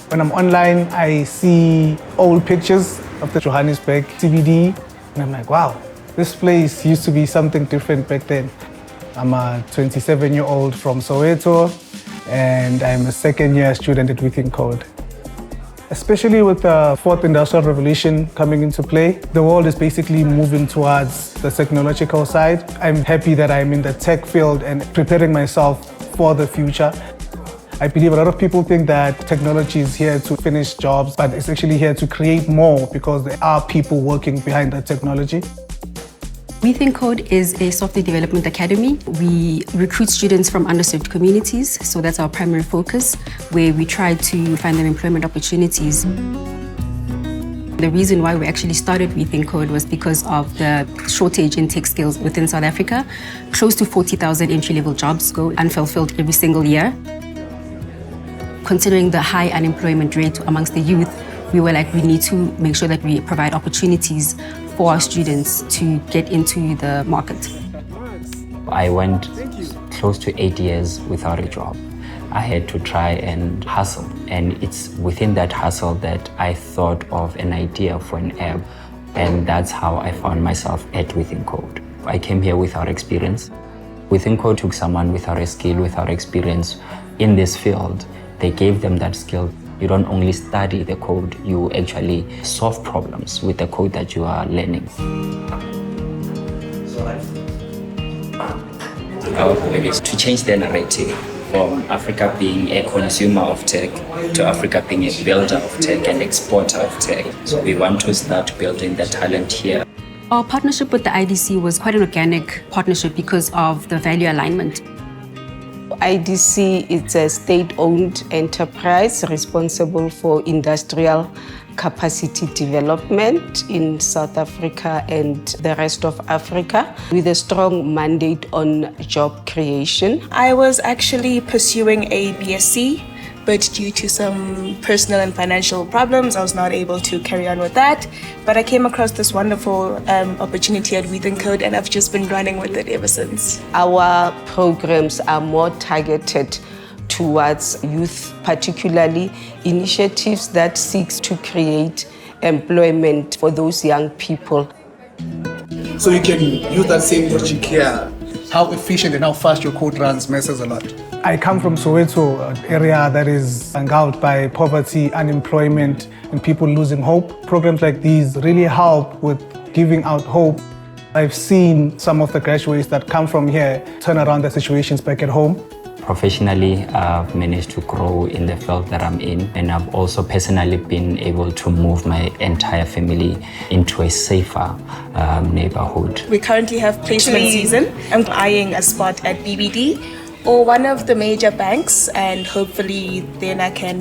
When I'm online, I see old pictures of the Johannesburg CBD, and I'm like, wow, this place used to be something different back then. I'm a 27-year-old from Soweto, and I'm a second-year student at WeThinkCode. Especially with the fourth industrial revolution coming into play, the world is basically moving towards the technological side. I'm happy that I'm in the tech field and preparing myself for the future. I believe a lot of people think that technology is here to finish jobs, but it's actually here to create more because there are people working behind that technology. WeThinkCode is a software development academy. We recruit students from underserved communities, so that's our primary focus, where we try to find them employment opportunities. The reason why we actually started WeThinkCode was because of the shortage in tech skills within South Africa. Close to 40,000 entry-level jobs go unfulfilled every single year. Considering the high unemployment rate amongst the youth, we were like, we need to make sure that we provide opportunities for our students to get into the market. I went close to 8 years without a job. I had to try and hustle, and it's within that hustle that I thought of an idea for an app, and that's how I found myself at WeThinkCode. I came here without experience. WeThinkCode took someone without a skill, without experience in this field. They gave them that skill. You don't only study the code, you actually solve problems with the code that you are learning. Our goal is to change the narrative from Africa being a consumer of tech to Africa being a builder of tech and exporter of tech. So we want to start building the talent here. Our partnership with the IDC was quite an organic partnership because of the value alignment. IDC is a state-owned enterprise responsible for industrial capacity development in South Africa and the rest of Africa, with a strong mandate on job creation. I was actually pursuing a BSc, but due to some personal and financial problems, I was not able to carry on with that. But I came across this wonderful opportunity at WeThinkCode, and I've just been running with it ever since. Our programs are more targeted towards youth, particularly initiatives that seek to create employment for those young people. So you can use that same logic here. How efficient and how fast your code runs matters a lot. I come from Soweto, an area that is engulfed by poverty, unemployment, and people losing hope. Programs like these really help with giving out hope. I've seen some of the graduates that come from here turn around their situations back at home. Professionally, I've managed to grow in the field that I'm in, and I've also personally been able to move my entire family into a safer neighborhood. We currently have placement season. I'm eyeing a spot at BBD or one of the major banks, and hopefully then I can,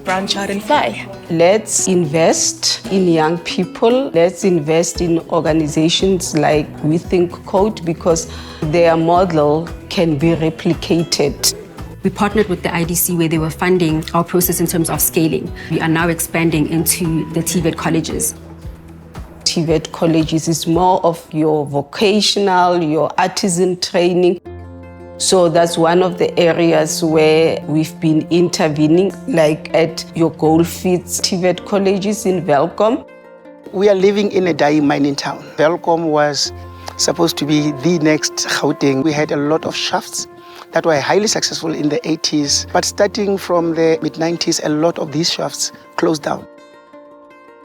branch out and fly. Let's invest in young people. Let's invest in organizations like WeThinkCode because their model can be replicated. We partnered with the IDC where they were funding our process in terms of scaling. We are now expanding into the TVET colleges. TVET colleges is more of your vocational, your artisan training. So that's one of the areas where we've been intervening, like at your Goldfields TVET colleges in Welkom. We are living in a dying mining town. Welkom was supposed to be the next Gauteng. We had a lot of shafts that were highly successful in the 80s, but starting from the mid-90s, a lot of these shafts closed down.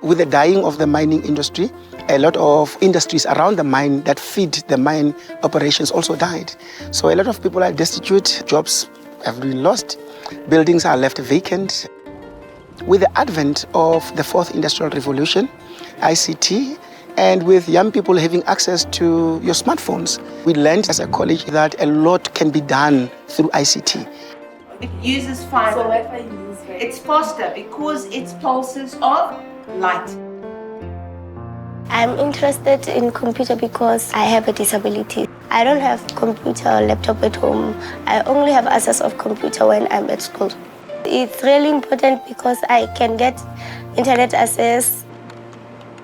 With the dying of the mining industry, a lot of industries around the mine that feed the mine operations also died. So a lot of people are destitute, jobs have been lost, buildings are left vacant. With the advent of the fourth industrial revolution, ICT, and with young people having access to your smartphones, we learned as a college that a lot can be done through ICT. It uses fiber. So it's faster because it's pulses of light. I'm interested in computer because I have a disability. I don't have computer or laptop at home. I only have access of computer when I'm at school. It's really important because I can get internet access.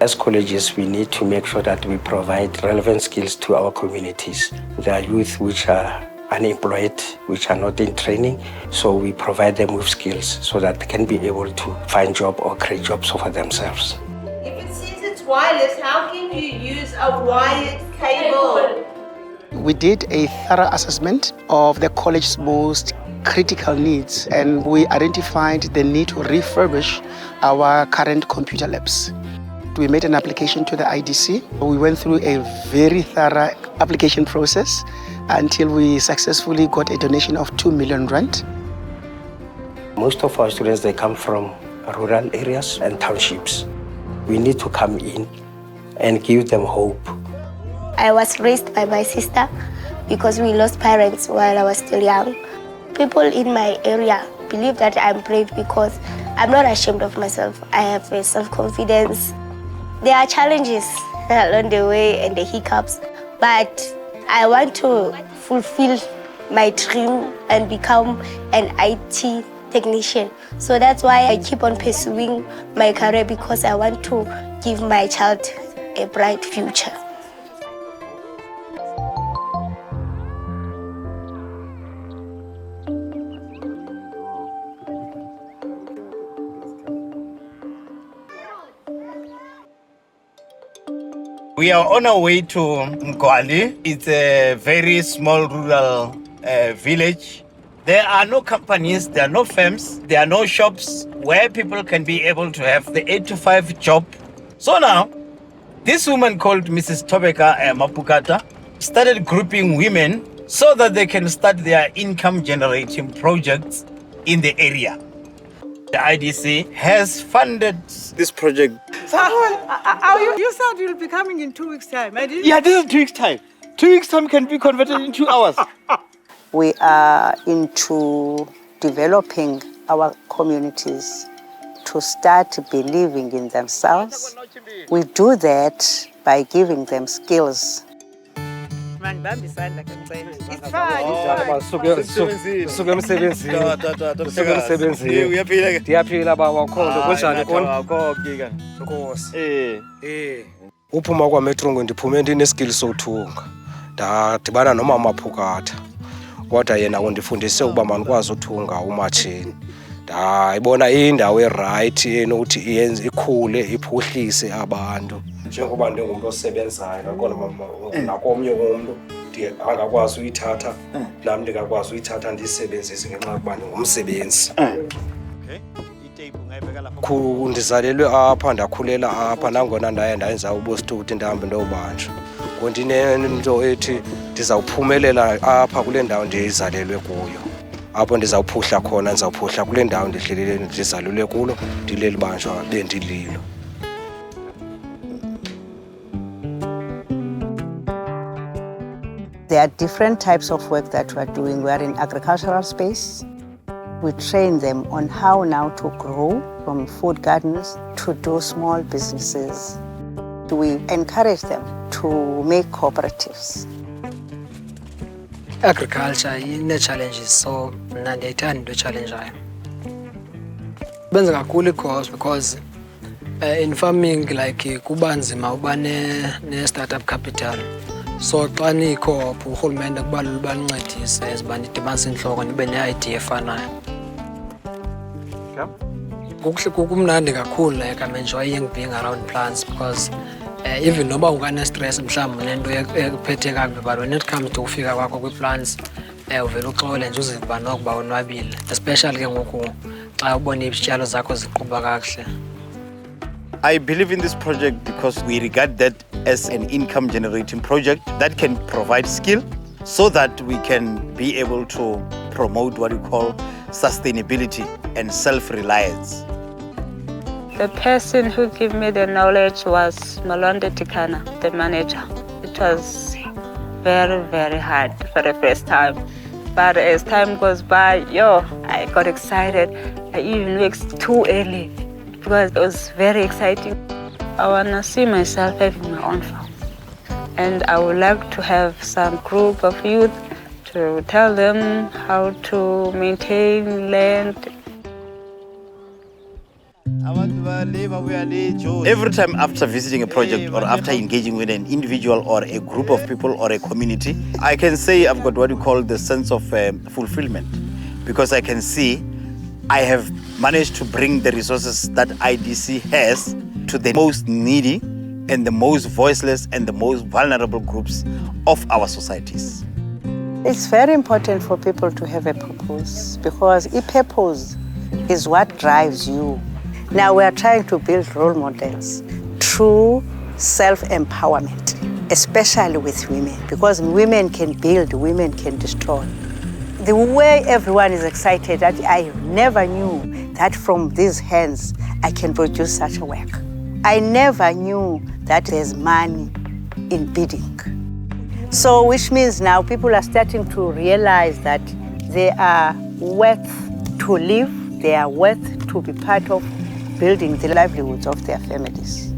As colleges, we need to make sure that we provide relevant skills to our communities. There are youth which are unemployed, which are not in training. So we provide them with skills so that they can be able to find job or create jobs for themselves. If it says it's wireless, how can you use a wired cable? We did a thorough assessment of the college's most critical needs, and we identified the need to refurbish our current computer labs. We made an application to the IDC. We went through a very thorough application process until we successfully got a donation of 2 million rand. Most of our students, they come from rural areas and townships. We need to come in and give them hope. I was raised by my sister because we lost parents while I was still young. People in my area believe that I'm brave because I'm not ashamed of myself. I have a self-confidence. There are challenges along the way and the hiccups, but I want to fulfill my dream and become an IT technician. So that's why I keep on pursuing my career, because I want to give my child a bright future. We are on our way to Mkwali. It's a very small rural village. There are no companies, there are no firms, there are no shops where people can be able to have the 8-to-5 job. So now, this woman called Mrs. Tobeka Mapukata started grouping women so that they can start their income generating projects in the area. The IDC has funded this project. So, you said you'll be coming in 2 weeks' time. Yeah, this is 2 weeks' time. 2 weeks' time can be converted in 2 hours. We are into developing our communities to start believing in themselves. We do that by giving them skills. It's fine. Uphuma kwaMetro ndiphume ndineskills sothunga. Ndadibana nomama Maphukatha. Kodwa yena undifundise ukuba mandikwazi uthunga umatshini. Ndayibona indawo eright enokuthi iyenze ikhule iphuhlise abantu. Njengoba ndingumuntu osebenzayo nakona nakomnye umuntu angakwazi uyithatha nami ndingakwazi uyithatha ndisebenzise ngenxa yokuba ndingumsebenzi. Ndizalelwe apha ndakhulela apha nangona ndaye ndayenza ubostudi ndihambe ndobanjwa. Ndinento ethi ndizawuphumelela apha kule ndawo ndizalelwe kuyo. Apho ndizawuphuhla khona ndizawuphuhla kule ndawo ndizalelwe kulo ndileli banjwa bendililo. There are different types of work that we are doing. We are in agricultural space. We train them on how now to grow from food gardens to do small businesses. We encourage them to make cooperatives. Agriculture ine-challenges, so mna ndiyayithanda into etshalenjayo. Benza kakhulu i-course because in farming like kuba nzima uba ne-startup capital. So xa nikhopha urhulumente kubalula uba nincedise as uba nidibanise intloko nibe ne-idea efanayo. Kumnandi kakhulu, like I'm enjoying being around plants because even noba ukane-stress mhlawumbi nento ekuphethe kakubi, but when it comes to ufika kwakho kwi-plants uvele uxole nje uzive uba nokuba unwabile, especially ke ngoku xa ubona izityalo zakho ziqhuba kakuhle. I believe in this project because we regard that as an income generating project that can provide skill so that we can be able to promote what we call sustainability and self-reliance. The person who gave me the knowledge was Malonde Tikana, the manager. It was very, very hard for the first time. But as time goes by, I got excited. I even waked too early because it was very exciting. I want to see myself having my own farm. And I would like to have some group of youth to tell them how to maintain land. Every time after visiting a project or after engaging with an individual or a group of people or a community, I can say I've got what we call the sense of fulfillment, because I can see I have managed to bring the resources that IDC has to the most needy and the most voiceless and the most vulnerable groups of our societies. It's very important for people to have a purpose, because a purpose is what drives you. Now we are trying to build role models through self-empowerment, especially with women, because women can build, women can destroy. The way everyone is excited, that I never knew that from these hands I can produce such a work. I never knew that there's money in bidding. So which means now people are starting to realize that they are worth to live, they are worth to be part of building the livelihoods of their families.